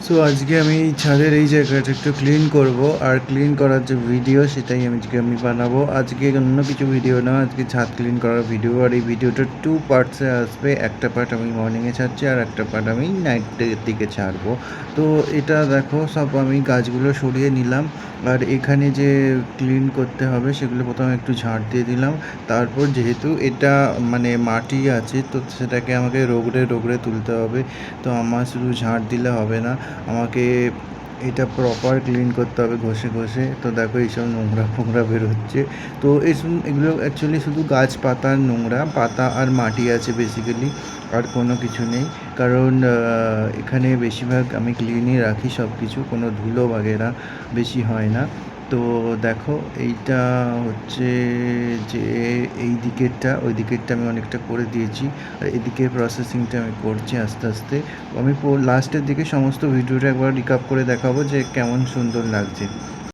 So আজকে আমি ছাদের এই জায়গাটা একটু ক্লিন করব, আর ক্লিন করার যে ভিডিও সেটাই আজকে আমি বানাবো। আজকে অন্য কিছু ভিডিও না, আজকে ছাদ ক্লিন করার ভিডিও। আর এই ভিডিওটা 2 পার্টসে আসবে। একটা পার্ট আমি মর্নিংয়ে ছাড়ছি, আর একটা পার্ট আমি নাইটের দিকে ছাড়বো। তো এটা দেখো, সব আমি গাছগুলো সরিয়ে নিলাম, আর এখানে যে ক্লিন করতে হবে সেগুলো প্রথমে একটু ঝাড় দিয়ে দিলাম। তারপর যেহেতু এটা মানে মাটি আছে, তো সেটাকে আমাকে রগড়ে রগড়ে তুলতে হবে। তো আমার শুধু ঝাড় দিলে হবে না, আমাকে এটা প্রপার ক্লিন করতে হবে ঘষে ঘষে। তো দেখো এইসব নোংরা ফোংরা বেরোচ্ছে। তো এগুলো অ্যাকচুয়ালি শুধু গাছ পাতার নোংরা, পাতা আর মাটি আছে বেসিক্যালি, আর কোনো কিছু নেই। কারণ এখানে বেশিরভাগ আমি ক্লিনই রাখি সব কিছু, কোনো ধুলো বাগেরা বেশি হয় না। তো দেখো এইটা হচ্ছে যে এই দিকেরটা, ওই দিকেরটা আমি অনেকটা করে দিয়েছি, আর এদিকে প্রসেসিংটা আমি করছি আস্তে আস্তে। আমি লাস্টের দিকে সমস্ত ভিডিওটা একবার রিকাপ করে দেখাবো যে কেমন সুন্দর লাগছে।